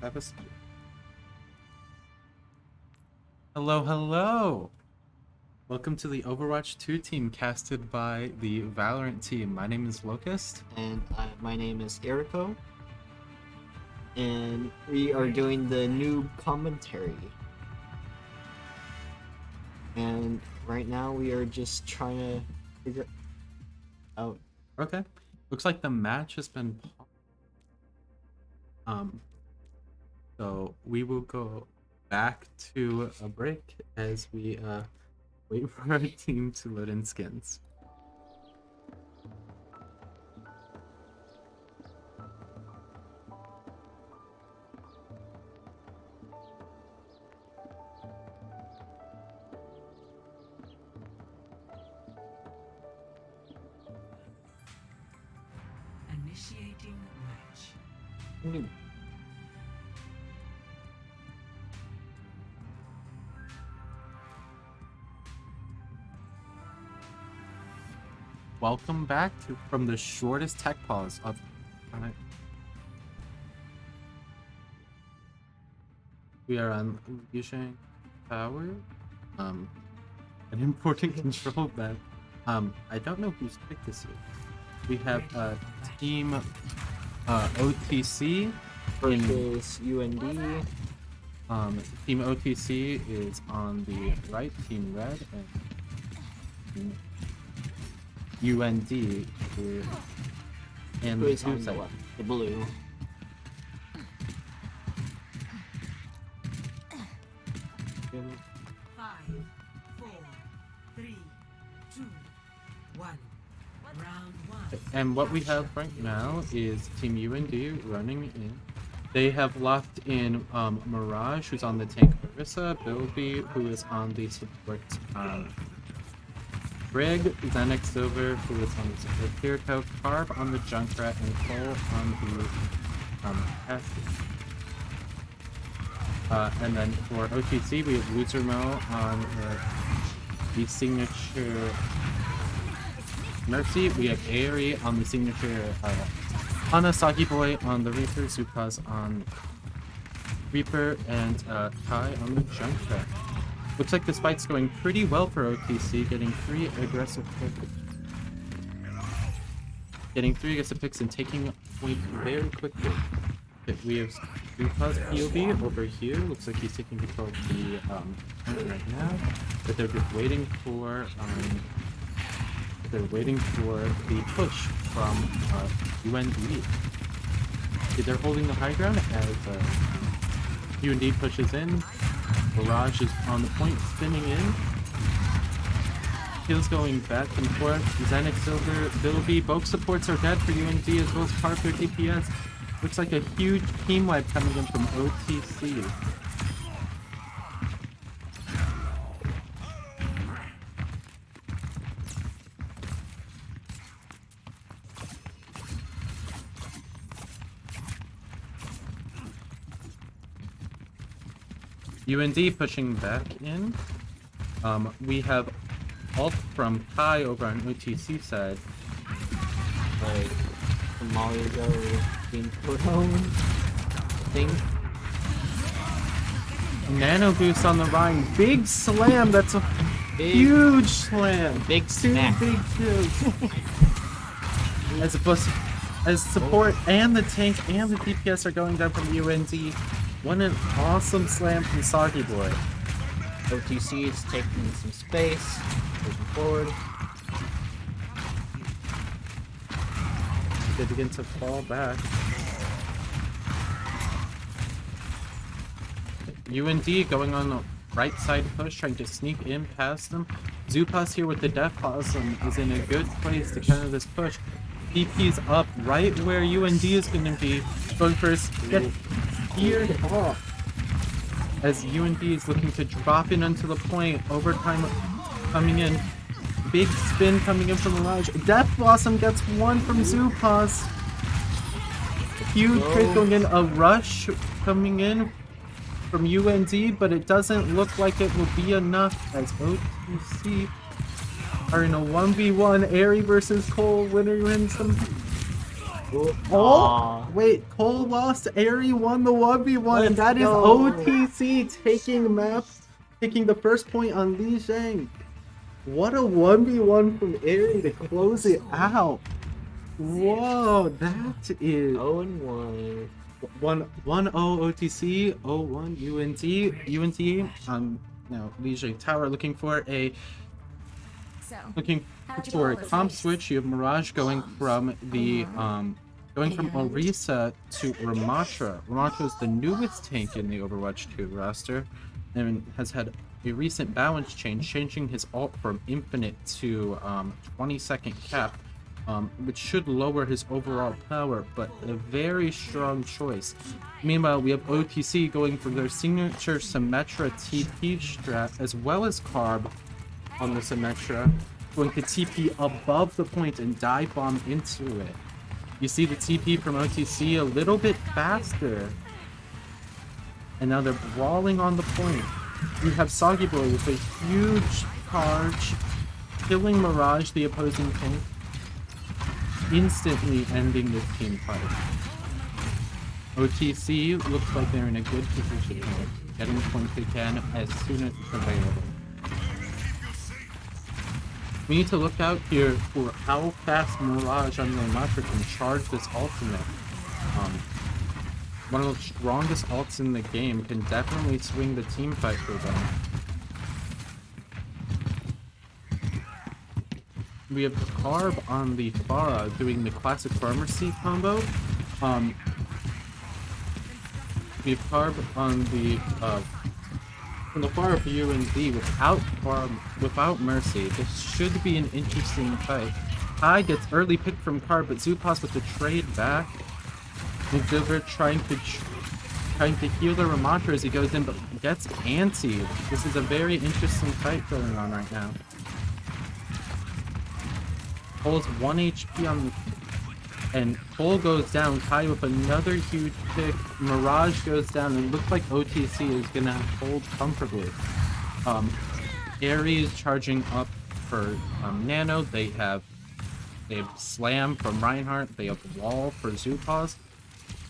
have a... Hello, hello! Welcome to the Overwatch 2 team casted by the Valorant team. My name is Locust. And my name is Erico. And we are doing the noob commentary. And right now we are just trying to figure out. Okay. Looks like the match has been so we will go back to a break as we wait for our team to load in skins. Initiating match. Noob. Welcome back from the shortest tech pause of... We are on Yisheng Tower. An important control map. I don't know who's picked this year. We have team OTC Versus UND. Team OTC is on the right, team red, and UND and Who the is on the side. left? The blue. Five, four, three, two, one. Round one. And what we have right now is Team UND running in. They have locked in Mirage, who's on the tank Marissa, Bilby, who is on the support Brig, Xanax Silver, who is on the support Kiriko, Carb on the Junkrat, and Cole on the Cassie. And then for OTC, we have Luzermo on the signature Mercy. We have Aerie on the signature Hanasaki Boy on the Reaper, Zupas on Reaper, and Kai on the Junkrat. Looks like this fight's going pretty well for OTC, getting three aggressive picks and taking point very quickly. We have Zupas POV over here. Looks like he's taking control of the point right now, but they're just waiting for the push from UND. They're holding the high ground as UND pushes in. Mirage is on the point, spinning in. Kills going back and forth. Xanax Silver, Bilby, both supports are dead for UND as well as Parker DPS. Looks like a huge team wipe coming in from OTC. UND pushing back in. We have ult from Kai over on OTC side. Like the Mario being put home. Thing. Nano boost on the Rhine. Big slam. That's a huge slam. Big smack. Big kills. As support and the tank and the DPS are going down from UND. What an awesome slam from Soggy Boy. OTC is taking some space, pushing forward. They begin to fall back. UND going on the right side push, trying to sneak in past them. Zupas here with the Death Possum is in a good place to counter this push. DP's up right where UND is going to be. Going first, get geared off. As UND is looking to drop in onto the point. Overtime coming in. Big spin coming in from Mirage. Death Blossom gets one from Zupas. Huge crit going in. A rush coming in from UND, but it doesn't look like it will be enough as OTC are in a 1v1. Aerie versus Cole. Winner wins them. Aw. Wait, Cole lost. Airy won the 1v1, and Let's that is go. OTC taking the first point on Li Zhang. What a 1v1 from Airy to close it out. Whoa, that is 0-1. 1-0 OTC, 0-1 UND. Now Li Zhang Tower looking for a comp switch. You have Mirage going from the going from Orisa to Ramatra. Ramatra is the newest tank in the Overwatch 2 roster and has had a recent balance change, changing his ult from infinite to 20-second cap, which should lower his overall power, but a very strong choice. Meanwhile, we have OTC going for their signature Symmetra TP strat, as well as Carb on the Symmetra, going to TP above the point and dive bomb into it. You see the TP from OTC a little bit faster. And now they're brawling on the point. You have Soggy Boy with a huge charge, killing Mirage, the opposing tank, instantly ending this team fight. OTC looks like they're in a good position here, getting points again as soon as it's available. We need to look out here for how fast Mirage on the Ramatra can charge this ultimate. One of the strongest ults in the game, can definitely swing the team fight for them. We have Carb on the Pharah doing the classic Pharmacy combo. We have Carb on the Pharah for UND without Mercy. This should be an interesting fight. Kai gets early pick from Carb, but Zupas with the trade back. Silver trying to heal the Ramatra as he goes in, but gets antied. This is a very interesting fight going on right now. Cole's 1 HP on the... And Cole goes down. Kai with another huge pick. Mirage goes down, and it looks like OTC is gonna hold comfortably. Airy is charging up for Nano. They have Slam from Reinhardt. They have Wall for Zupas.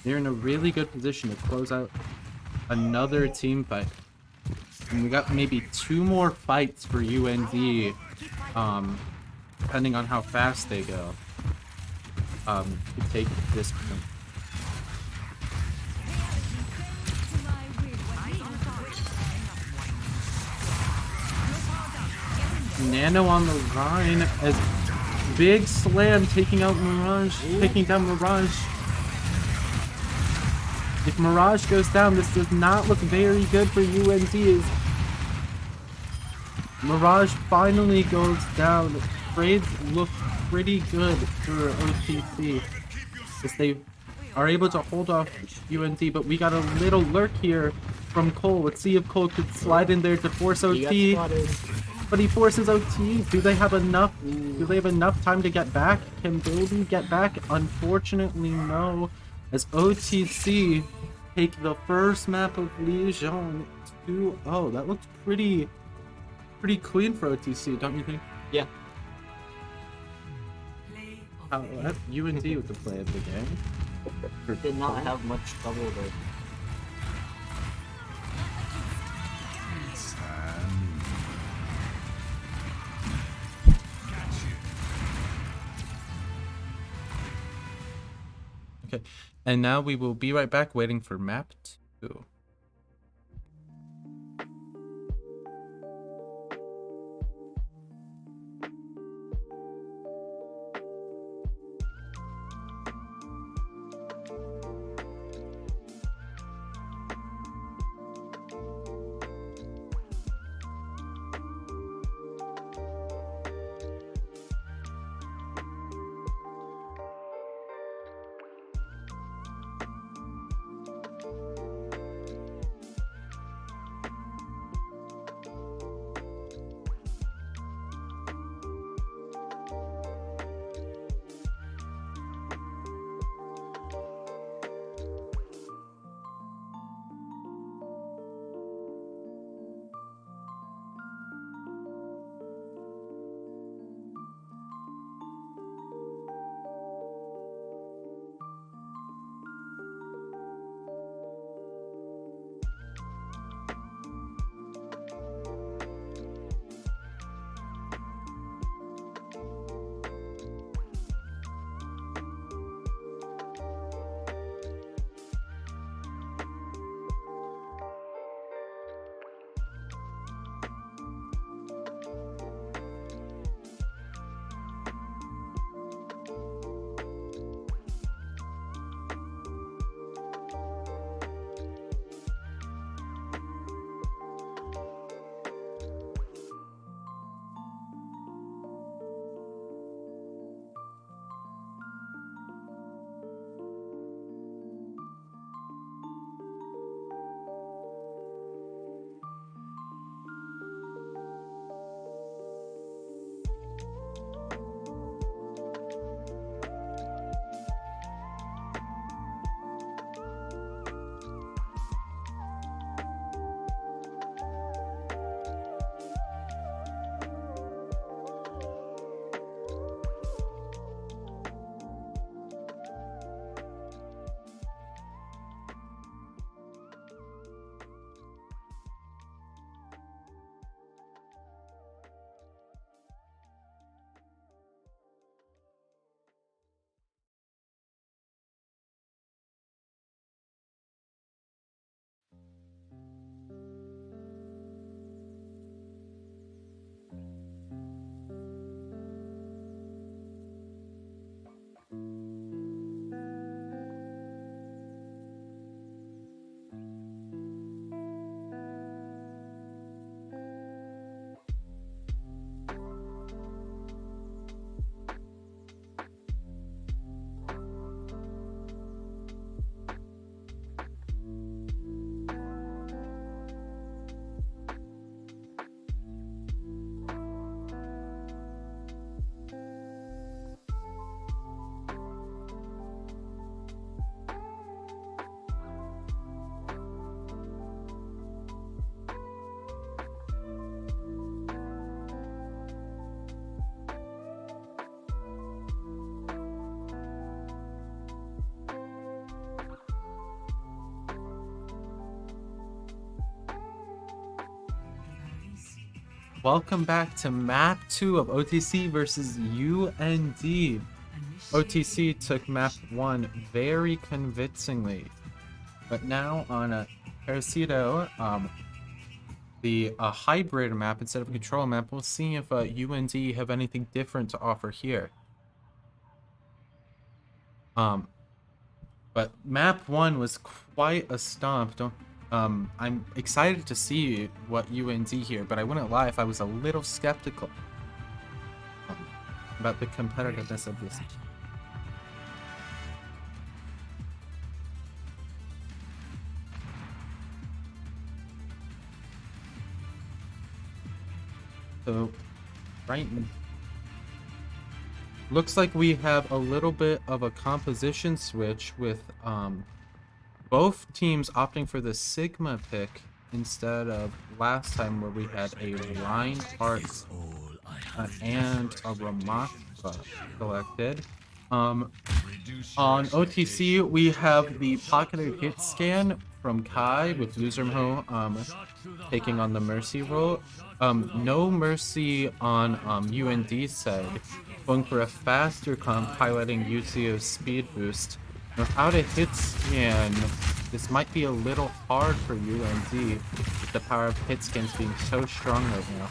They're in a really good position to close out another team fight. And we got maybe 2 more fights for UND, depending on how fast they go, to take this point. Nano on the Rhine as big slam taking out Mirage, taking down Mirage. If Mirage goes down, this does not look very good for UND. As Mirage finally goes down. Trades look pretty good for OTC as they are able to hold off UND, but we got a little lurk here from Cole. Let's see if Cole could slide in there to force OT. But he forces OT. Do they have enough? Do they have enough time to get back? Can Bilby get back? Unfortunately, no. As OTC take the first map of Legion 2-0. That looks pretty clean for OTC, don't you think? Yeah. UND with the play of the game. Did not have much trouble there. Okay, and now we will be right back waiting for map 2. welcome back to map 2 of OTC versus UND. OTC took map 1 very convincingly, but now on a Parasito, the hybrid map instead of a control map, we'll see if UND have anything different to offer here. But map 1 was quite a stomp. I'm excited to see what UND here, but I wouldn't lie if I was a little skeptical about the competitiveness of this. So, right, looks like we have a little bit of a composition switch with both teams opting for the Sigma pick instead of last time where we had a Reinhardt and a Ramaka selected. On OTC, we have the pocketed hit scan from Kai with Luzermo taking on the Mercy role. No Mercy on UND side, going for a faster comp, highlighting Yucio's speed boost. Without a hit scan, this might be a little hard for UND, with the power of hit scans being so strong right now.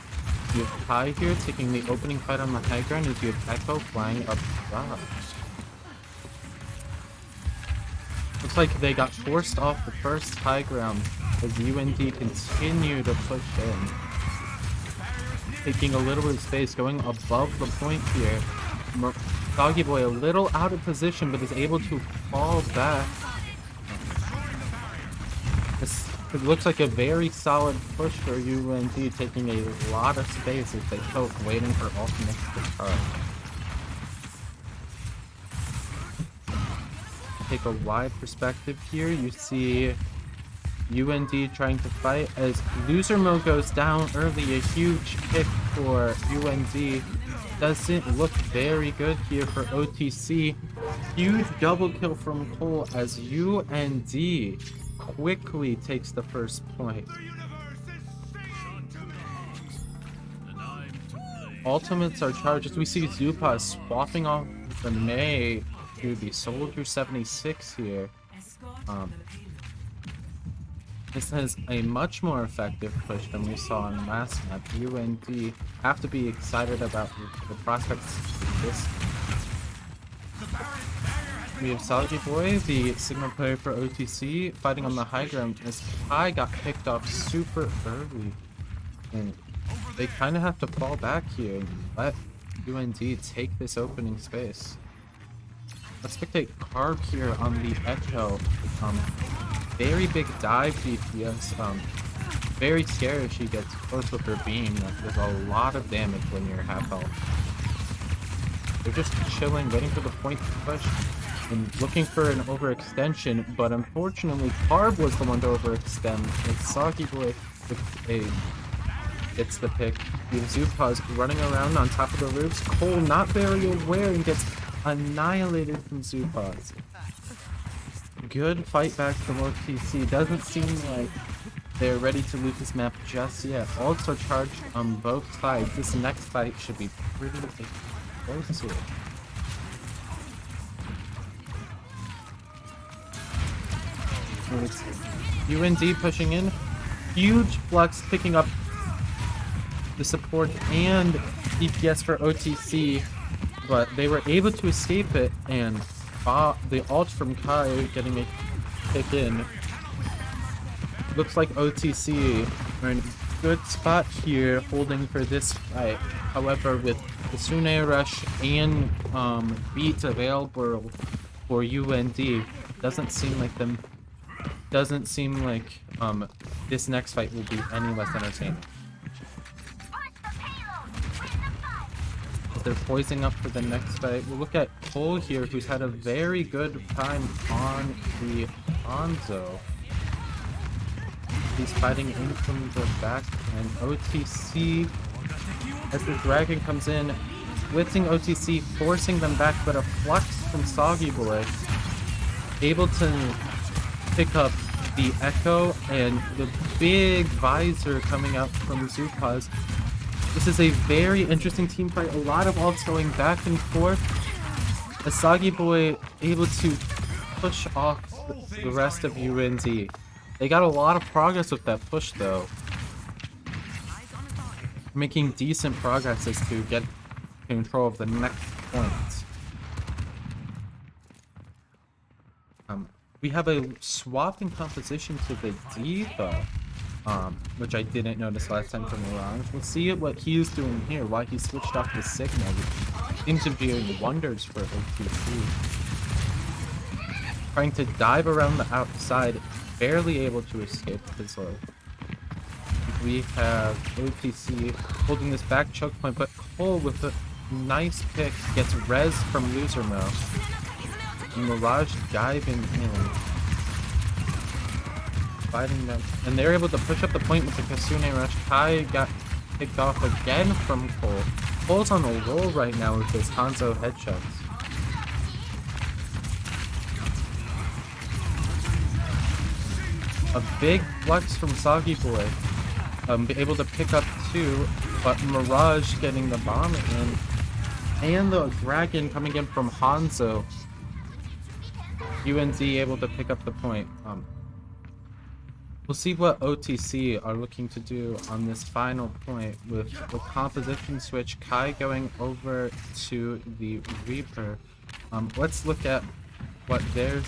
You have Kai here taking the opening fight on the high ground as you have Echo flying up top. Looks like they got forced off the first high ground as UND continue to push in. Taking a little bit of space, going above the point here. Doggy Boy a little out of position, but is able to fall back. It looks like a very solid push for UND, taking a lot of space as they choke, waiting for ultimates to charge. Take a wide perspective here. You see UND trying to fight as Luzermo goes down early. A huge pick for UND. Doesn't look very good here for OTC. Huge double kill from Cole as UND quickly takes the first point. Ultimates are charged as we see Zupa swapping off the Mei to the Soldier 76 here. This is a much more effective push than we saw in last map. UND have to be excited about the prospects of this. We have Soggy Boy, the Sigma player for OTC, fighting on the high ground as Kai got picked off super early. And they kind of have to fall back here and let UND take this opening space. Let's spectate Carb here on the Echo. Very big dive DPS. Very scary if she gets close with her beam. There's a lot of damage when you're half health. They're just chilling, waiting for the point to push, and looking for an overextension, but unfortunately Carb was the one to overextend. It's Soggy Boy gets the pick. The Zupa's running around on top of the roofs. Cole not very aware and gets annihilated from Zupa's. Good fight back from OTC. Doesn't seem like they're ready to lose this map just yet. Also charged on both sides. This next fight should be pretty close to it. And it's UND pushing in. Huge flux picking up the support and DPS for OTC, but they were able to escape it, and the ult from Kai getting a kick in. Looks like OTC are in a good spot here, holding for this fight. However, with the Sune Rush and beats available for UND, doesn't seem like this next fight will be any less entertaining. They're poising up for the next fight. We'll look at Cole here, who's had a very good time on the Hanzo. He's fighting in from the back, and OTC, as the Dragon comes in, blitzing OTC, forcing them back, but a flux from Soggy Boy, able to pick up the Echo, and the big visor coming out from Zupa's This is a very interesting team fight. A lot of ults going back and forth. Asagi Boy able to push off the rest of UND. They got a lot of progress with that push though. Making decent progress as to get control of the next point. We have a swap in composition to the D.Va, which I didn't notice last time from Mirage. We'll see what he's doing here, why he switched off the signal, which seems to be doing wonders for OTC. Trying to dive around the outside, barely able to escape his low. We have OTC holding this back choke point, but Cole with a nice pick gets res from Loser Mouse. Mirage diving in. Fighting them. And they're able to push up the point with the Kasune Rush. Kai got picked off again from Cole. Cole's on a roll right now with his Hanzo headshots. A big flex from Soggy Boy. Able to pick up 2, but Mirage getting the bomb in. And the Dragon coming in from Hanzo. UND able to pick up the point. We'll see what OTC are looking to do on this final point with the composition switch. Kai going over to the Reaper. Let's look at what they're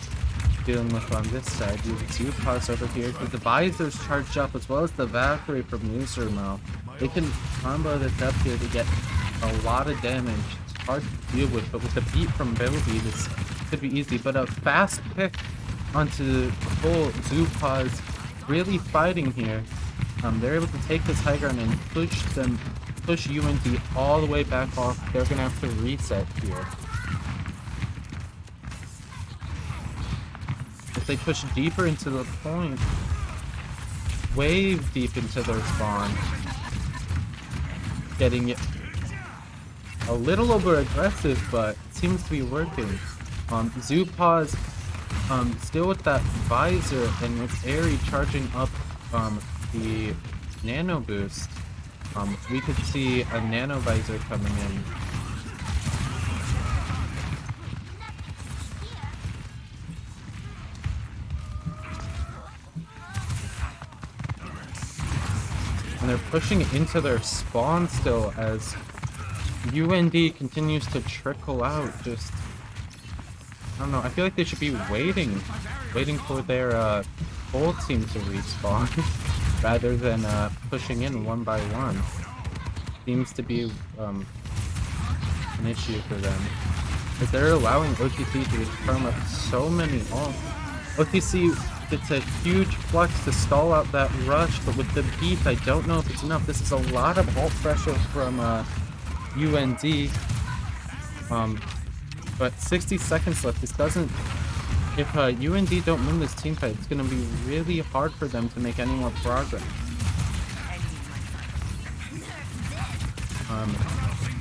dealing with on this side. We have Zupas over here. The Visors charged up as well as the Valkyrie from Losermo. They can combo this up here to get a lot of damage. It's hard to deal with, but with the beat from Bilby, this could be easy. But a fast pick onto Cole. Zupas really fighting here. They're able to take this high ground and push UND all the way back off. They're gonna have to reset here. If they push deeper into the point, way deep into their spawn, getting it a little over aggressive, but it seems to be working. Zupas still with that visor and with Airy charging up the nano boost. We could see a nano visor coming in. And they're pushing into their spawn still as UND continues to trickle out. Just, I don't know, I feel like they should be waiting for their whole team to respawn rather than pushing in one by one. Seems to be an issue for them, because they're allowing OTC to just farm up so many ults. OTC gets a huge flex to stall out that rush, but with the beat, I don't know if it's enough. This is a lot of ult pressure from UND. But 60 seconds left. This doesn't... If UND don't win this team fight, it's going to be really hard for them to make any more progress.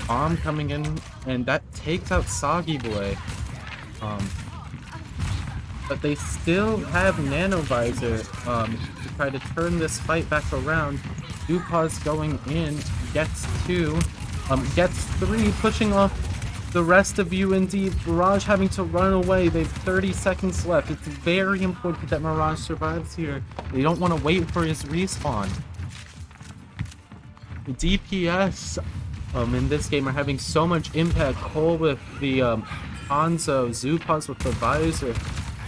Bomb coming in, and that takes out Soggy Boy. But they still have Nano Visor to try to turn this fight back around. Dupas going in, gets 2, gets 3, pushing off the rest of UND. Mirage having to run away. They have 30 seconds left. It's very important that Mirage survives here. They don't want to wait for his respawn. The DPS in this game are having so much impact. Cole with the Hanzo, Zupas with the Visor.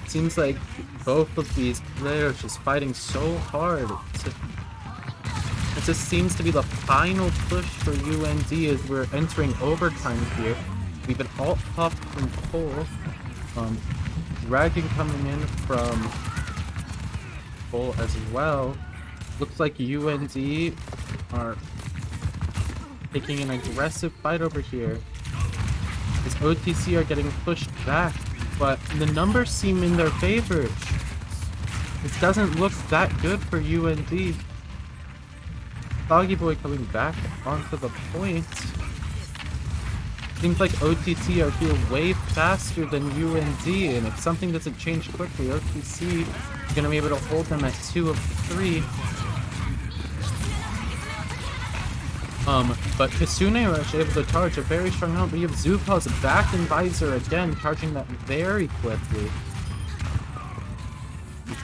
It seems like both of these players just fighting so hard. It just seems to be the final push for UND as we're entering overtime here. We've been alt pop from Cole. Dragon coming in from Cole as well. Looks like UND are taking an aggressive fight over here, as OTC are getting pushed back, but the numbers seem in their favor. This doesn't look that good for UND. Soggy Boy coming back onto the point. Seems like OTC are here way faster than UND, and if something doesn't change quickly, OTC is going to be able to hold them at 2 of 3. But Kasune Rush able to charge a very strong amount, but you have Zupa's back in Visor again, charging that very quickly.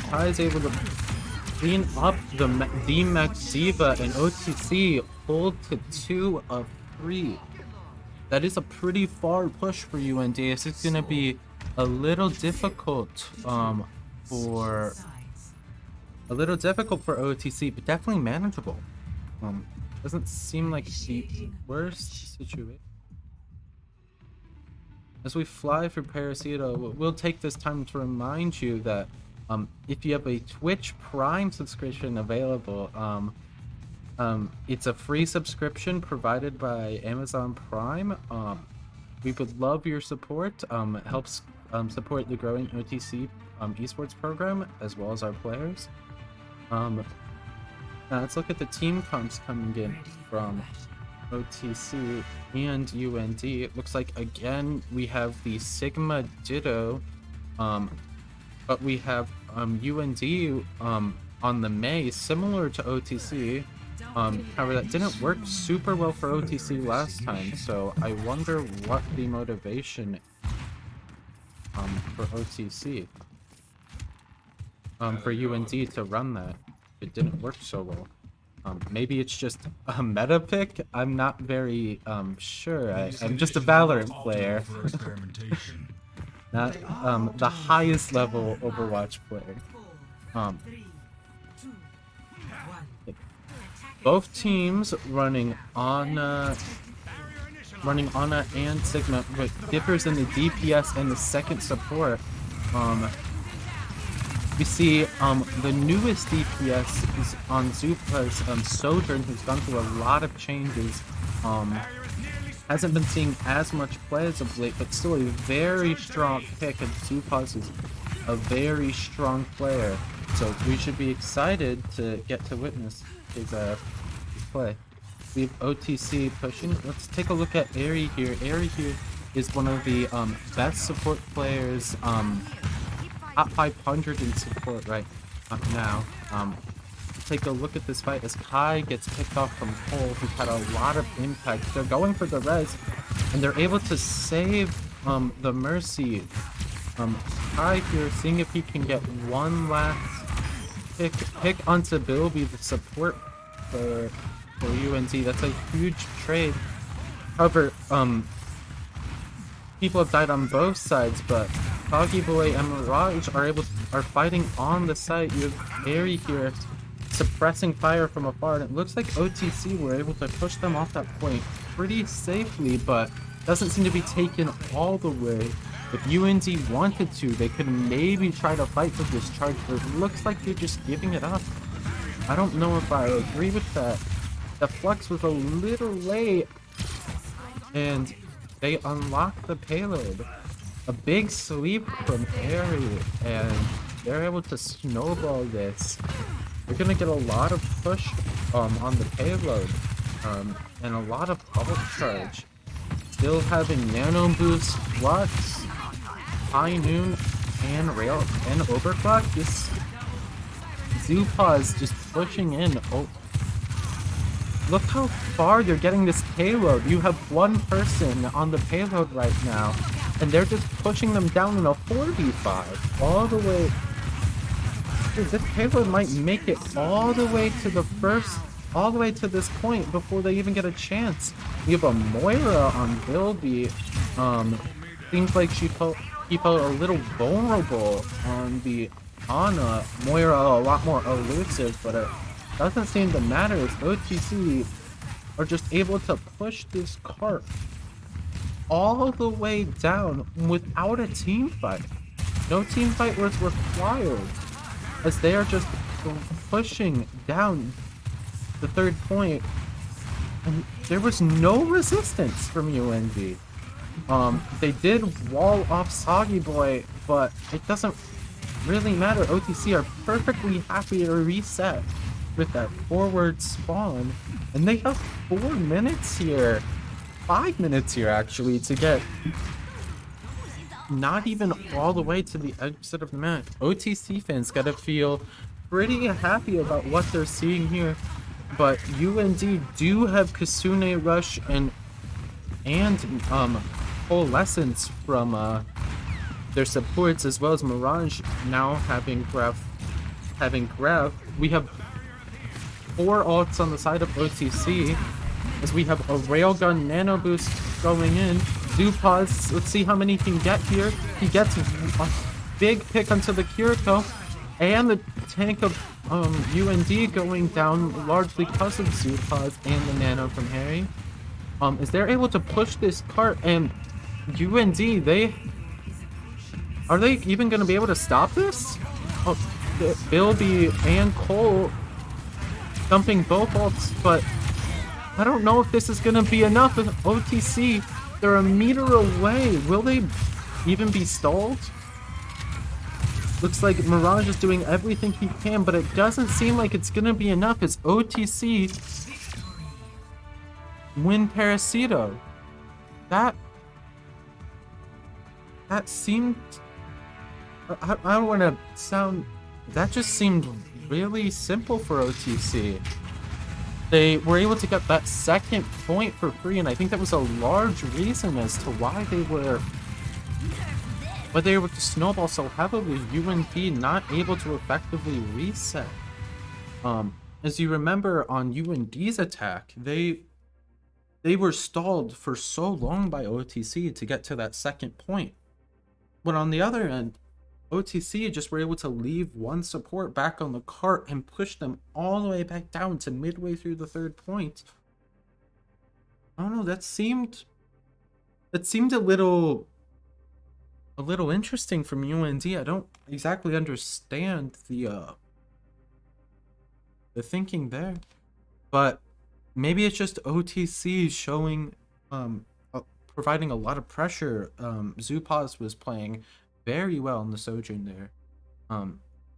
Kai is able to clean up the Max Diva, and OTC hold to 2 of 3. That is a pretty far push for UND. This is gonna be a little difficult for OTC, but definitely manageable. Doesn't seem like the worst situation. As we fly through Parasito, we'll take this time to remind you that if you have a Twitch Prime subscription available, it's a free subscription provided by Amazon Prime. We would love your support. It helps support the growing OTC esports program as well as our players. Now let's look at the team comps coming in from OTC and UND. It looks like again we have the Sigma Ditto, but we have UND on the May, similar to OTC. However, that didn't work super well for OTC last time, so I wonder what the motivation for OTC, for UND to run that. It didn't work so well. Maybe it's just a meta pick. I'm not very sure. I'm just a Valorant player, not the highest level Overwatch player. Both teams running Ana and Sigma, but differs in the DPS and the second support. We see the newest DPS is on Zupa's Sojourn, who's gone through a lot of changes. Hasn't been seeing as much play as of late, but still a very strong pick, and Zupa's is a very strong player. So we should be excited to get to witness his play. We have OTC pushing. Let's take a look at Airy here. Airy here is one of the best support players, top 500 in support right now. Take a look at this fight as Kai gets picked off from Cole, who's had a lot of impact. They're going for the res, and they're able to save the Mercy. Kai here, seeing if he can get one last pick onto Bilby, the support for UND. That's a huge trade. However, people have died on both sides, but Foggy Boy and Mirage are fighting on the site. You have Airy here suppressing fire from afar, and it looks like OTC were able to push them off that point pretty safely, but doesn't seem to be taken all the way. If UND wanted to, they could maybe try to fight for this charge, but it looks like they're just giving it up. I don't know if I agree with that. The Flux was a little late, and they unlocked the payload. A big sweep from Airy, and they're able to snowball this. They're gonna get a lot of push on the payload, and a lot of bubble charge. Still having Nano Boost, Flux, High Noon, and Rail, and Overclock. This Zupa is just pushing in. Oh, look how far they're getting this payload. You have one person on the payload right now, and they're just pushing them down in a 4v5 all the way. Dude, this payload might make it all the way to this point before they even get a chance. We have a Moira on Bilby. Seems like she felt a little vulnerable on the Ana. Moira a lot more elusive, but it doesn't seem to matter as OTC are just able to push this cart all the way down without a team fight. No team fight was required, as they are just pushing down the third point, and there was no resistance from UND. They did wall off Soggy Boy, but it doesn't really matter. OTC are perfectly happy to reset with that forward spawn, and they have 4 minutes here, 5 minutes here actually, to get not even all the way to the exit of the match. OTC fans gotta feel pretty happy about what they're seeing here. but UND do have Kasune Rush and Coalescence from their supports, as well as Mirage now having Graph. We have 4 ults on the side of OTC, as we have a Railgun Nano Boost going in. Zupaz, let's see how many he can get here. He gets a big pick onto the Kiriko, and the tank of UND going down largely because of Zupaz and the Nano from Harry. Is they're able to push this cart, and UND, are they even going to be able to stop this? Oh, Bilby and Cole dumping both ults, but I don't know if this is going to be enough. With OTC, they're a meter away. Will they even be stalled? Looks like Mirage is doing everything he can, but it doesn't seem like it's going to be enough as OTC win Parasito. That seemed... I don't want to sound... That just seemed really simple for OTC. They were able to get that second point for free, and I think that was a large reason as to why they were able to snowball so heavily. UND not able to effectively reset. As you remember on UND's attack, they were stalled for so long by OTC to get to that second point. But on the other end, OTC just were able to leave one support back on the cart and push them all the way back down to midway through the third point. I don't know, that seemed a little interesting from UND. I don't exactly understand the thinking there, but maybe it's just OTC showing providing a lot of pressure. Zupaz was playing very well in the Sojourn there.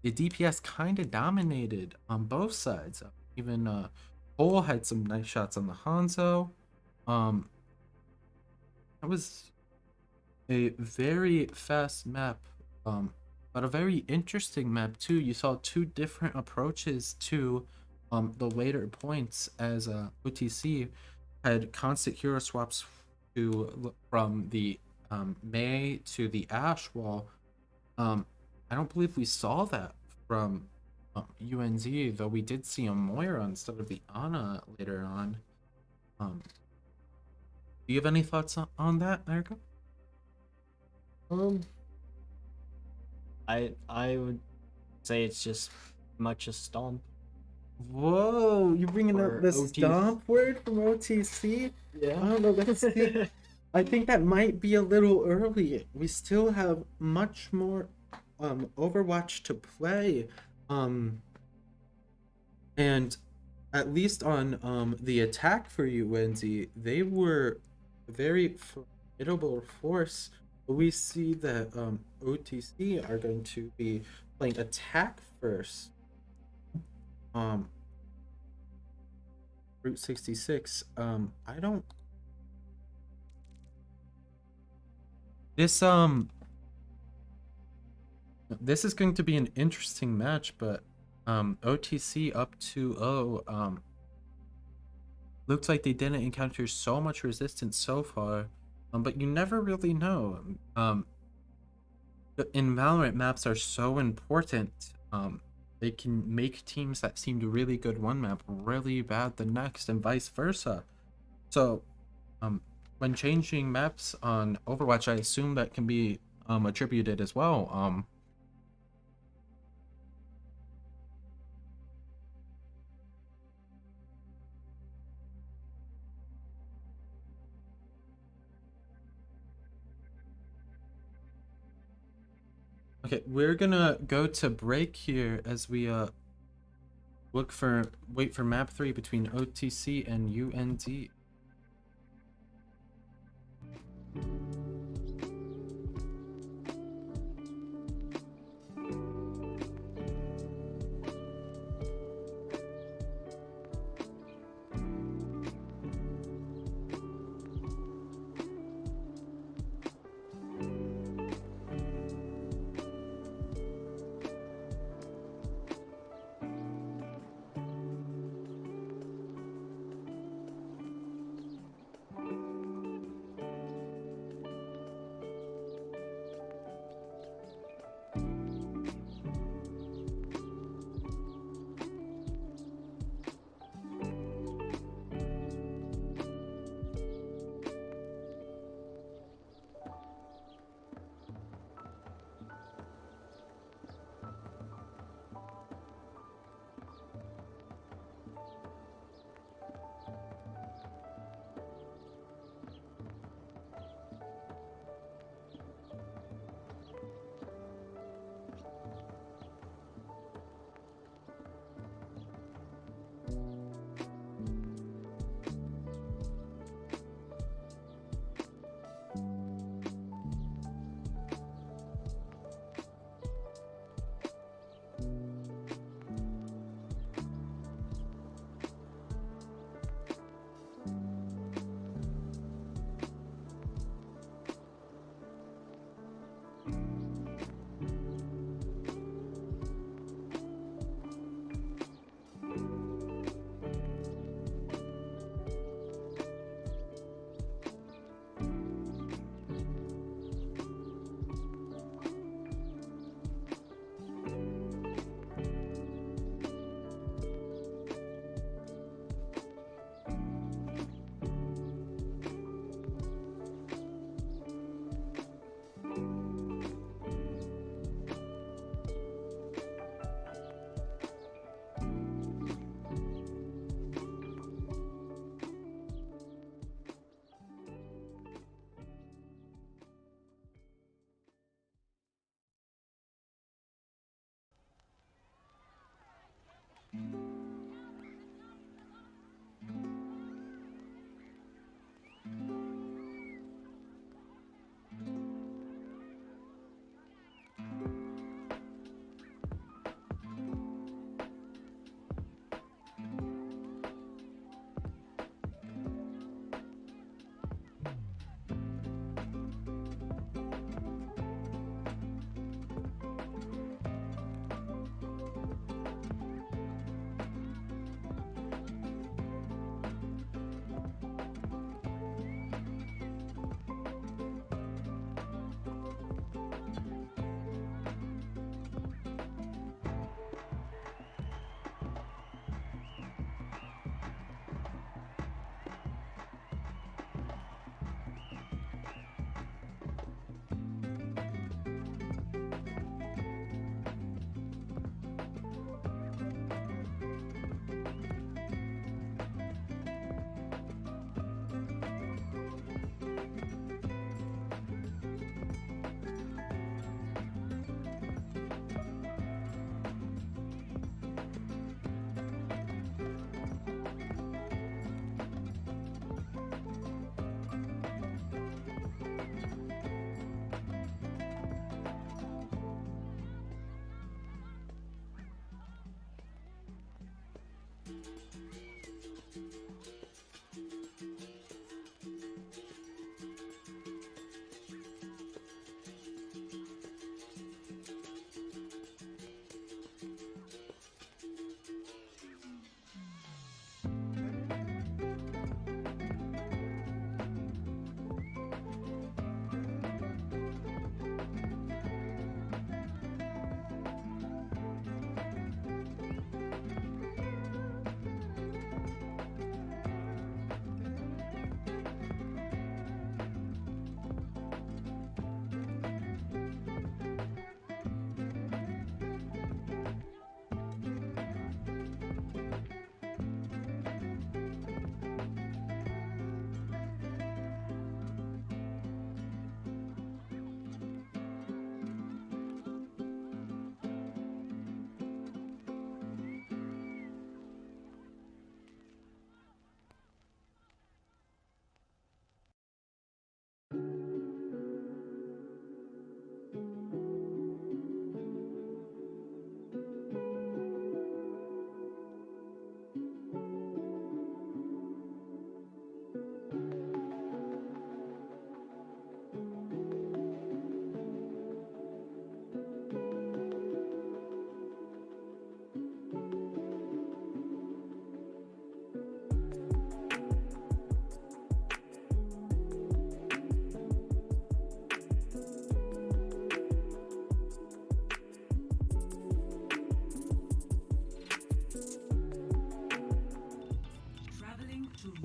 The DPS kind of dominated on both sides. Even Cole had some nice shots on the Hanzo. That was a very fast map, but a very interesting map too. You saw 2 different approaches to the later points, as OTC had constant hero swaps from the Mei to the Ash wall. I don't believe we saw that from UND, though we did see a Moira instead of the Ana later on. Do you have any thoughts on that, Erica? I would say it's just much a stomp. Whoa, you bringing up the OTC. stomp word from OTC? Yeah. I don't know, I think that might be a little early. We still have much more Overwatch to play. And at least on the attack for UND, they were a very formidable force. We see that OTC are going to be playing attack first. Route 66. I don't... This is going to be an interesting match, but OTC up 2-0. Looks like they didn't encounter so much resistance so far, but you never really know. In Valorant, maps are so important. They can make teams that seemed really good one map really bad the next, and vice versa. So when changing maps on Overwatch, I assume that can be attributed as well. Okay, we're gonna go to break here as we wait for map 3 between OTC and UND.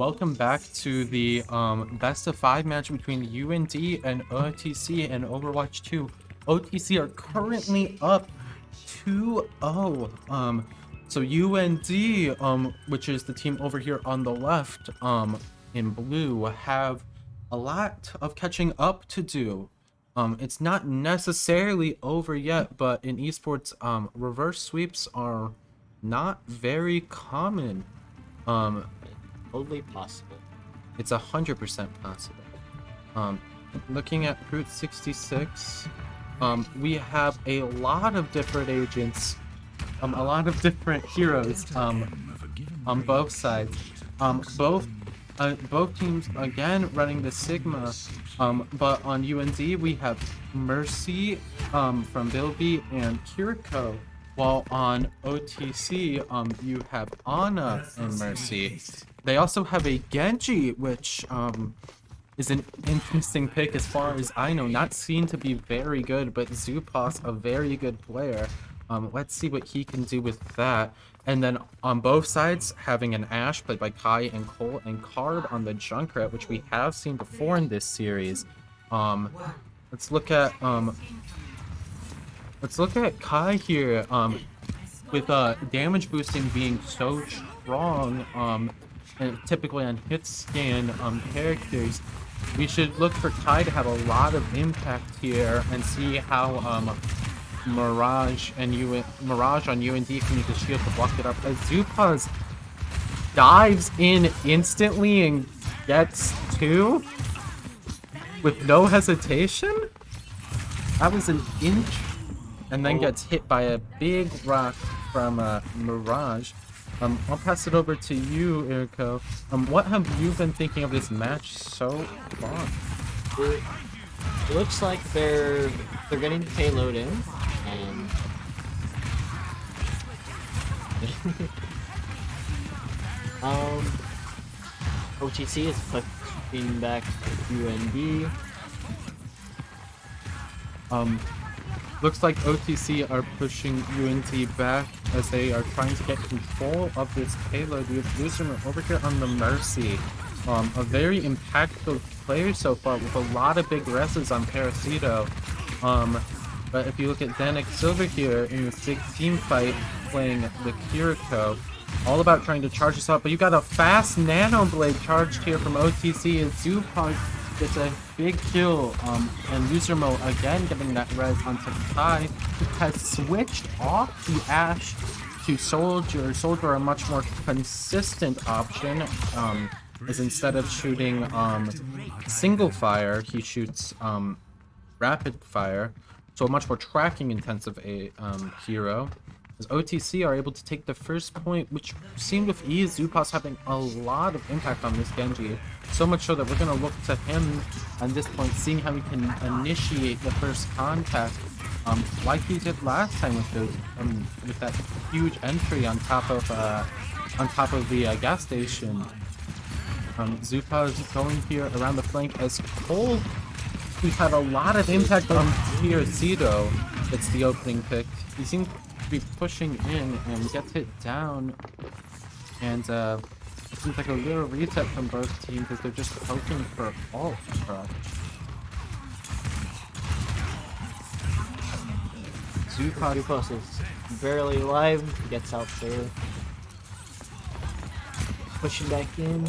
Welcome back to the best of 5 match between UND and OTC and Overwatch 2. OTC are currently up 2-0. So UND, which is the team over here on the left, in blue, have a lot of catching up to do. It's not necessarily over yet, but in esports, reverse sweeps are not very common. Totally possible. It's 100% possible. Looking at Route 66, we have a lot of different agents, a lot of different heroes, on both sides. Both teams again running the Sigma, but on UND we have Mercy, from Bilby and Kiriko, while on OTC, you have Ana and Mercy. They also have a Genji, which is an interesting pick as far as I know. Not seen to be very good, but Zupas, a very good player. Let's see what he can do with that. And then on both sides, having an Ashe played by Kai and Cole, and Carb on the Junkrat, which we have seen before in this series. Let's look at Kai here. With damage boosting being so strong, and typically on hit scan characters, we should look for Kai to have a lot of impact here and see how Mirage on UND can use the shield to block it up. As Zupas dives in instantly and gets 2 with no hesitation. That was an inch, and then gets hit by a big rock from Mirage. I'll pass it over to you, Eriko. What have you been thinking of this match so far? It looks like they're getting the payload in, and OTC is pushing back UND. Looks like OTC are pushing UND back as they are trying to get control of this payload. We have Loser over here on the Mercy. A very impactful player so far with a lot of big reses on Parasito. But if you look at Xanax Silver here in this big team fight playing the Kiriko, all about trying to charge this up, but you got a fast Nano Blade charged here from OTC as Zupas gets a big kill, and Losermo again getting that res onto Kai, who has switched off the Ashe to Soldier. Soldier, a much more consistent option, as instead of shooting single fire, he shoots rapid fire, so a much more tracking intensive hero. As OTC are able to take the first point, which seemed with ease. Zupas having a lot of impact on this Genji, so much so that we're going to look to him at this point, seeing how he can initiate the first contact, like he did last time with that huge entry on top of the gas station. Zupas going here around the flank as Cole, who's had a lot of impact on Piercito. It's the opening pick. He seems to be pushing in and gets hit down, and it seems like a little reset from both teams because they're just poking for ult. Zupas is barely alive, gets out there, pushing back in.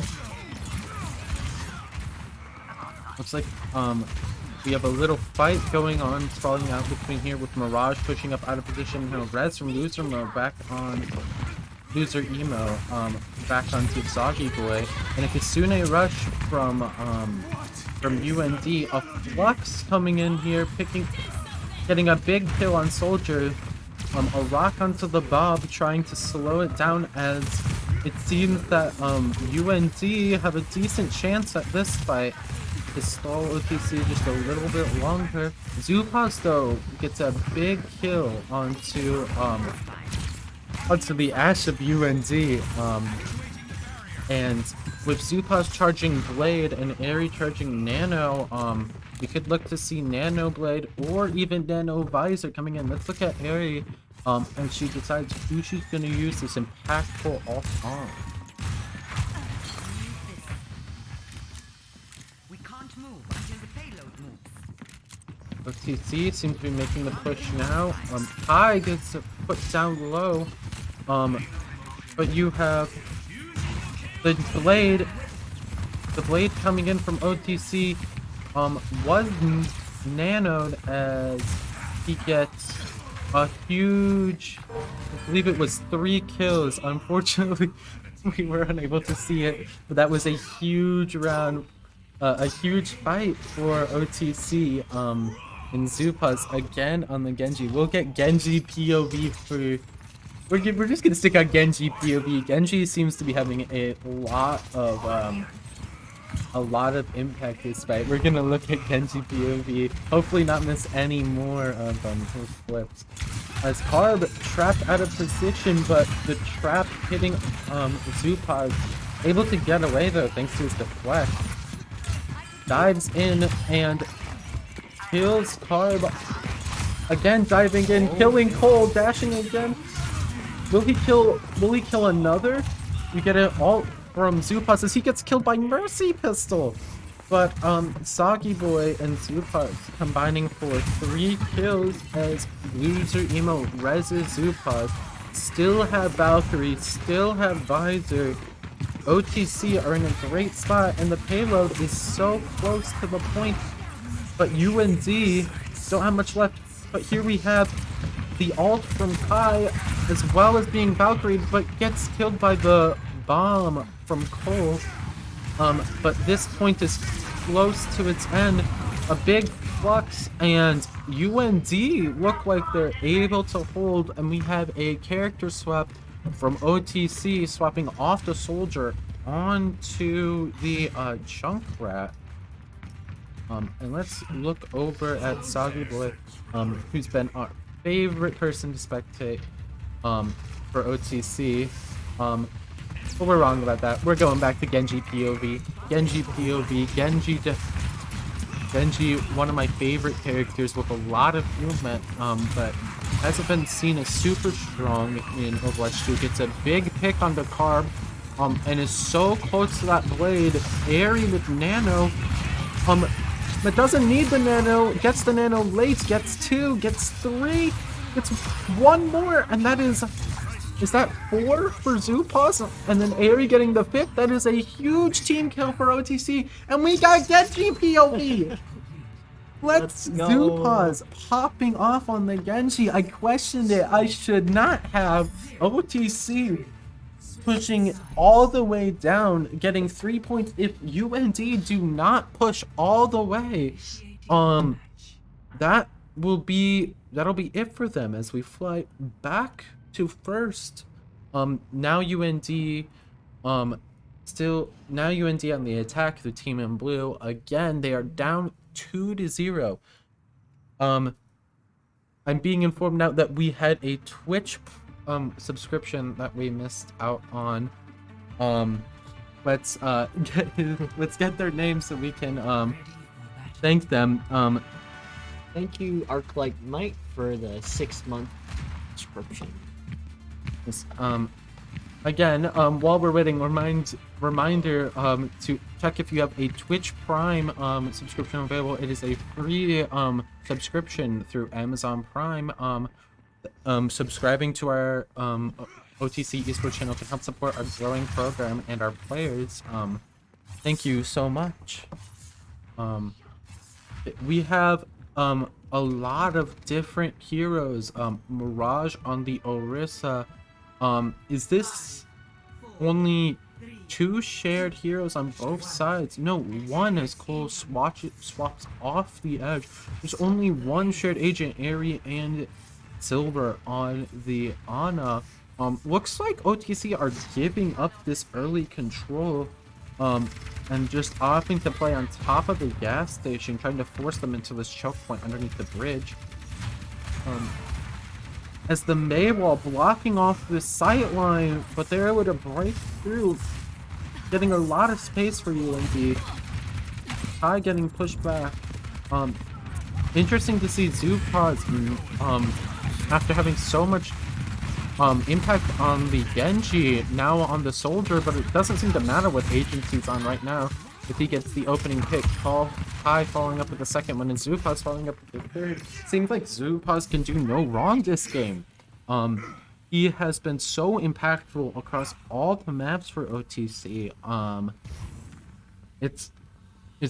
Looks like we have a little fight going on, sprawling out between here with Mirage pushing up out of position. You know, res from Loser Mo back on Loser Emo, back onto Soggy Boy, and a Kisune rush from UND. A Flux coming in here, getting a big kill on Soldier. A rock onto the Bob, trying to slow it down, as it seems that UND have a decent chance at this fight to stall OTC just a little bit longer. Zupas though gets a big kill onto the Ashe of UND, and with Zupas charging Blade and Airy charging Nano, we could look to see Nano Blade or even Nano Visor coming in. Let's look at Airy, and she decides who she's going to use this impactful ult on. OTC seems to be making the push now. Kai gets put down low. But you have the blade. The blade coming in from OTC was nanoed as he gets a huge, I believe it was 3 kills. Unfortunately, we were unable to see it, but that was a huge round, a huge fight for OTC in Zupas again on the Genji. We'll get Genji POV for... We're just gonna stick on Genji POV. Genji seems to be having a lot of impact this fight. We're gonna look at Genji POV. Hopefully not miss any more of his flips. As Carb trapped out of position, but the trap hitting Zupas, able to get away though thanks to his deflect. Dives in and kills Carb. Again diving in, killing Cole, dashing again. Will he kill another? We get an ult from Zupas as he gets killed by Mercy Pistol. But Soggy Boy and Zupas combining for 3 kills as Loser Emo reses Zupas. Still have Valkyrie, still have Visor. OTC are in a great spot and the payload is so close to the point. But UND don't have much left. But here we have the ult from Kai as well as being Valkyrie, but gets killed by the bomb from Cole. But this point is close to its end. A big flux and UND look like they're able to hold, and we have a character swap from OTC swapping off the soldier onto the Junkrat. And let's look over at Soggy Boy, who's been our favorite person to spectate for OTC. But we're wrong about that. We're going back to Genji POV. Genji POV. Genji, one of my favorite characters with a lot of movement, but hasn't been seen as super strong in Overwatch 2. Gets a big pick on the Carb, and is so close to that blade. Airy with Nano, but doesn't need the Nano. Gets the Nano late. Gets 2. Gets 3. Gets 1 more, and that is that 4 for Zupas? And then Airy getting the 5th? That is a huge team kill for OTC. And we got Genji POV! Let's go. Zupas popping off on the Genji. I questioned it. I should not have. OTC pushing all the way down, getting 3 points. If UND do not push all the way, that'll be it for them as we fly back to first. Now UND on the attack, the team in blue. Again, they are down 2-0. I'm being informed now that we had a Twitch subscription that we missed out on. Let's get their names so we can thank them. Thank you, Arclight Knight, for the 6-month subscription. Yes, again, while we're waiting, reminder to check if you have a Twitch Prime subscription available. It is a free subscription through Amazon Prime. Subscribing to our OTC Esports channel can help support our growing program and our players. Thank you so much. We have a lot of different heroes. Mirage on the Orisa. Is this only 2 shared heroes on both sides? No, 1 as Cole swaps off the edge. There's only 1 shared agent, Airy and Silver on the Ana. Looks like OTC are giving up this early control and just opting to play on top of the gas station, trying to force them into this choke point underneath the bridge. As the Maywall blocking off the sight line, but they're able to break through, getting a lot of space for UND. Kai getting pushed back. Interesting to see Zupas after having so much impact on the Genji, now on the soldier, but it doesn't seem to matter what agency's on right now. if he gets the opening pick. Kai following up with the second one, and Zupas following up with the third. Seems like Zupas can do no wrong this game. He has been so impactful across all the maps for OTC. It's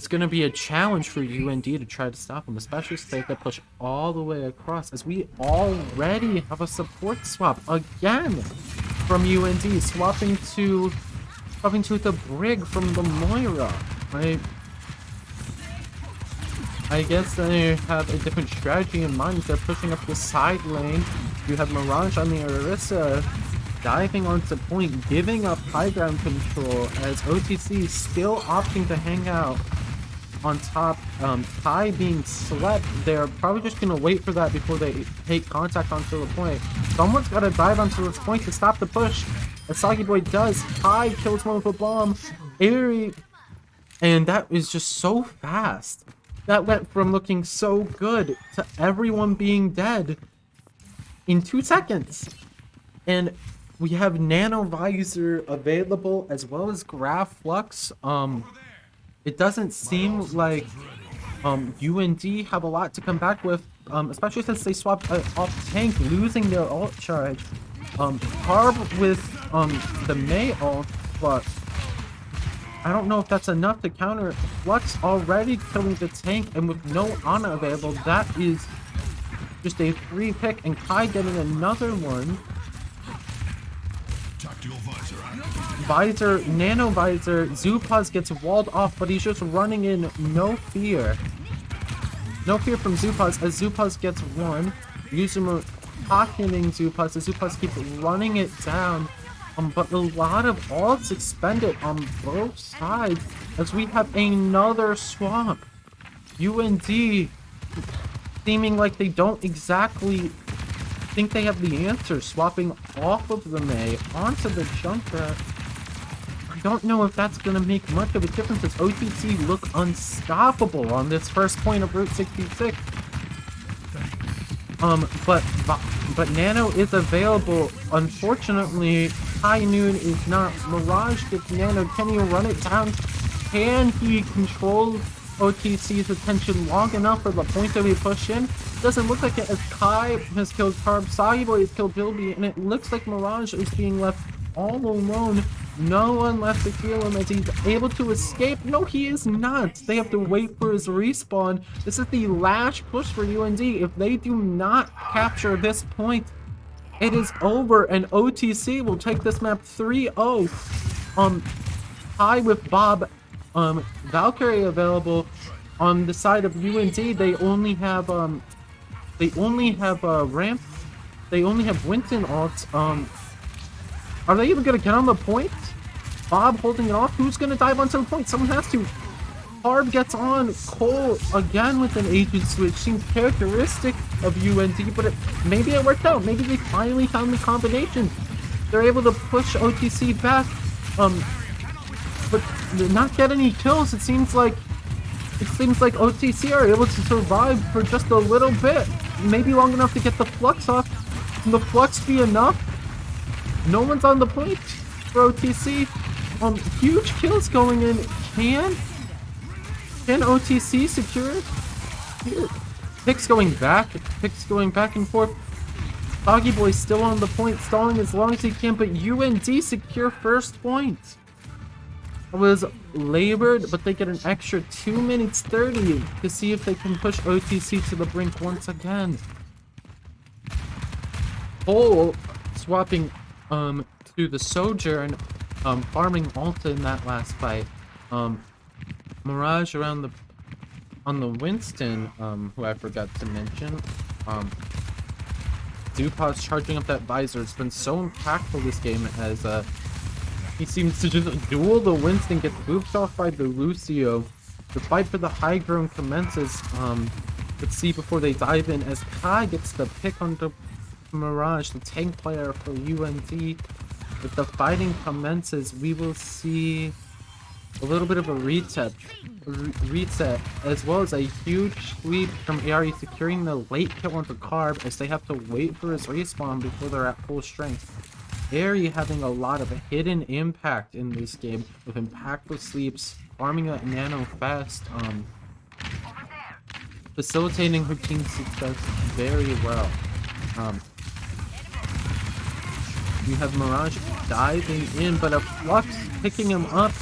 gonna be a challenge for UND to try to stop him, especially if they have to push all the way across, as we already have a support swap again from UND, swapping to the Brig from the Moira. I guess they have a different strategy in mind. They're pushing up the side lane. You have Mirage on the Orisa diving onto point, giving up high ground control, as OTC still opting to hang out on top. Kai being slept. They're probably just gonna wait for that before they take contact onto the point. Someone's gotta dive onto this point to stop the push. As Soggy Boy does, Kai kills one with a bomb. Airy, and that is just so fast. That went from looking so good to everyone being dead in 2 seconds. And we have Nano Visor available as well as Graph Flux. It doesn't seem like UND have a lot to come back with, especially since they swapped off tank, losing their ult charge. Carb with the May ult, but I don't know if that's enough to counter. Flux already killing the tank, and with no Ana available, that is just a free pick, and Kai getting another one. Visor, Nano Visor, Zupas gets walled off, but he's just running in, no fear. No fear from Zupas, as Zupas gets one. Yuzuma pocketing Zupas, as Zupas keeps running it down. But a lot of ults expended on both sides, as we have another swamp. UND seeming like they don't exactly think they have the answer, swapping off of the May onto the Junkrat. I don't know if that's going to make much of a difference, as OTC look unstoppable on this first point of Route 66. But Nano is available. Unfortunately, High Noon is not. Mirage gets Nano. Can he run it down? Can he control OTC's attention long enough for the point to be pushed in? Doesn't look like it, as Kai has killed Carb, Soggy Boy has killed Bilby, and it looks like Mirage is being left all alone. No one left to heal him, as he's able to escape. No, he is not. They have to wait for his respawn. This is the last push for UND. If they do not capture this point, it is over, and OTC will take this map 3-0. High with Bob, Valkyrie available. On the side of UND, they only have ramp. They only have Winston ult. Are they even gonna get on the point? Bob holding it off. Who's gonna dive onto the point? Someone has to. Harb gets on. Cole again with an agent switch. Seems characteristic of UND, but maybe it worked out. Maybe they finally found the combination. They're able to push OTC back. But not get any kills. It seems like OTC are able to survive for just a little bit. Maybe long enough to get the Flux off. Can the Flux be enough? No one's on the point for OTC. Huge kills going in. Can OTC secure it? Here. Picks going back and forth. Soggy Boy still on the point, stalling as long as he can, but UND secure first point. It was labored, but they get an extra 2 minutes 30 to see if they can push OTC to the brink once again. Cole swapping to the Sojourn, farming Alta in that last fight. Mirage around on the Winston, who I forgot to mention. Zupas charging up that Visor. It's been so impactful this game, as he seems to just duel the Winston, gets booped off by the Lucio. The fight for the high ground commences. Let's see before they dive in, as Kai gets the pick on the Mirage, the tank player for UND. If the fighting commences, we will see a little bit of a reset, as well as a huge sweep from Ari securing the late kill onto Carb, as they have to wait for his respawn before they're at full strength. Ari having a lot of hidden impact in this game with impactful sleeps, farming that nano fast, facilitating her team's success very well. You have Mirage diving in, but a Flux picking him up,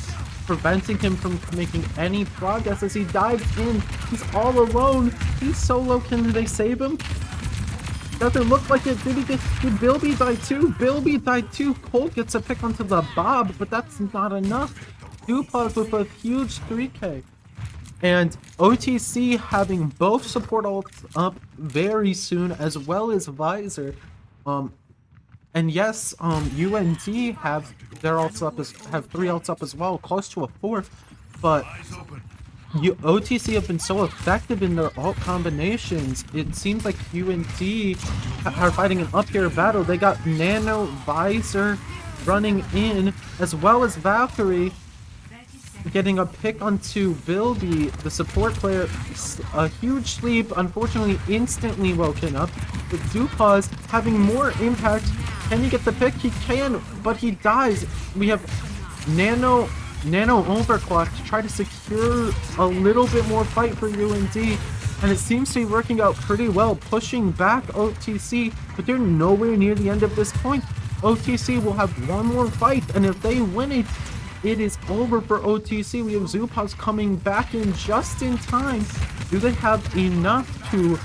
preventing him from making any progress as he dives in. He's all alone. He's solo. Can they save him? Doesn't look like it. Did Bilby die too? Bilby died too. Colt gets a pick onto the Bob, but that's not enough. Dupaz with a huge 3K. And OTC having both support ults up very soon, as well as Visor. And yes, UND have their ults up have 3 ults up as well, close to a 4th. But OTC have been so effective in their ult combinations. It seems like UND are fighting an up-air battle. They got Nano, Visor running in, as well as Valkyrie getting a pick onto Bilby, the support player. A huge sleep, unfortunately instantly woken up, with Dupaz having more impact. Can he get the pick? He can, but he dies. We have Nano overclock to try to secure a little bit more fight for UND, and it seems to be working out pretty well, pushing back OTC, but they're nowhere near the end of this point. OTC will have one more fight, and if they win it, it is over for OTC. We have Zupaz coming back in just in time. Do they have enough? Do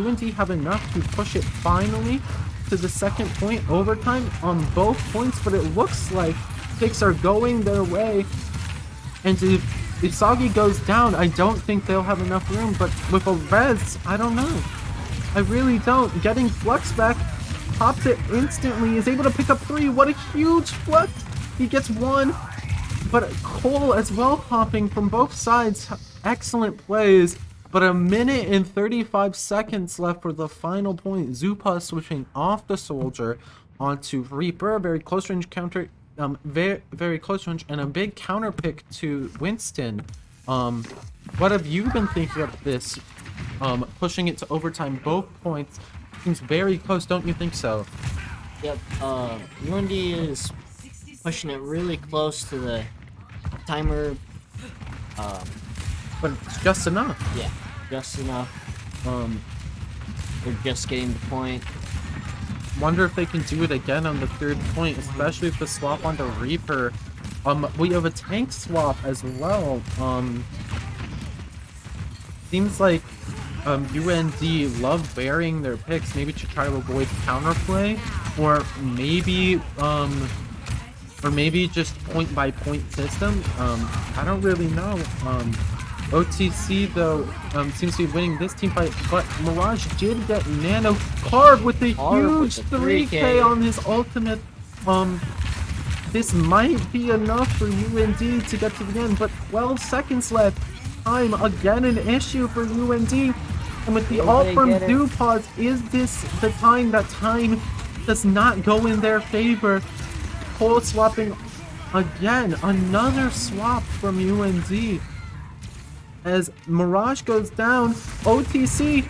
UND have enough to push it finally to the second point, overtime on both points? But it looks like picks are going their way. And if Isagi goes down, I don't think they'll have enough room. But with a res, I don't know. I really don't. Getting Flux back, pops it instantly, is able to pick up 3. What a huge Flux! He gets 1, but Cole as well popping from both sides. Excellent plays, but a minute and 35 seconds left for the final point. Zupa switching off the Soldier onto Reaper, very close range counter, very close range, and a big counter pick to Winston. What have you been thinking of this? Pushing it to overtime, both points. Seems very close, don't you think so? Yep, UND is pushing it really close to the timer, but it's just enough. Yeah, just enough. They're just getting the point. Wonder if they can do it again on the 3rd point, especially if the swap onto Reaper. We have a tank swap as well. Seems like UND love burying their picks, maybe to try to avoid counterplay, or maybe just point by point system. I don't really know. OTC though seems to be winning this team fight, but Mirage did get Nano carved with a huge 3K on his ultimate. This might be enough for UND to get to the end, but 12 seconds left. Time again an issue for UND, and with the ult from Dupaz, is this the time? That time does not go in their favor. Cole swapping again, another swap from UND. As Mirage goes down, OTC,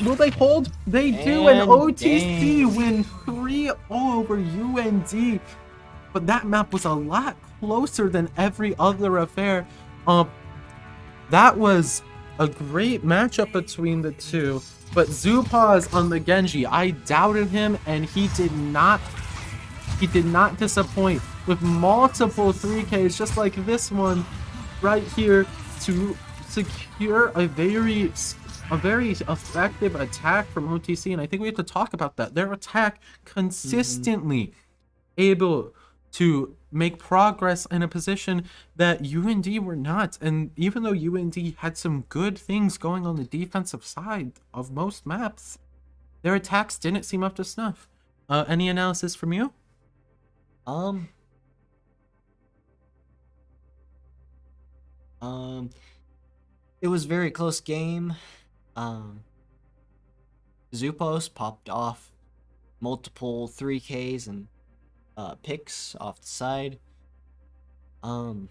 will they hold? They do, and OTC win 3-0 over UND. But that map was a lot closer than every other affair. That was a great matchup between the two. But Zupaz on the Genji, I doubted him, and he did not disappoint with multiple 3Ks just like this one right here to secure a very effective attack from OTC. And I think we have to talk about that. Their attack consistently able to make progress in a position that UND were not. And even though UND had some good things going on the defensive side of most maps, their attacks didn't seem up to snuff. Any analysis from you? It was a very close game. Zupos popped off multiple 3Ks and picks off the side. Third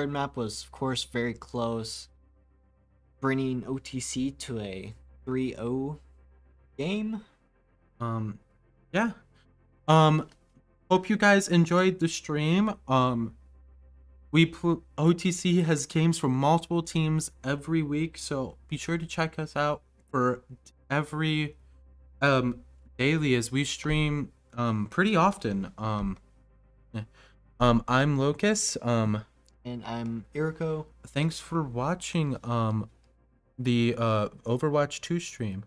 map was, of course, very close, bringing OTC to a 3-0 game. Yeah. hope you guys enjoyed the stream. OTC has games from multiple teams every week, so be sure to check us out for every daily as we stream pretty often. Yeah. I'm Locus. And I'm Iriko. Thanks for watching the Overwatch 2 stream.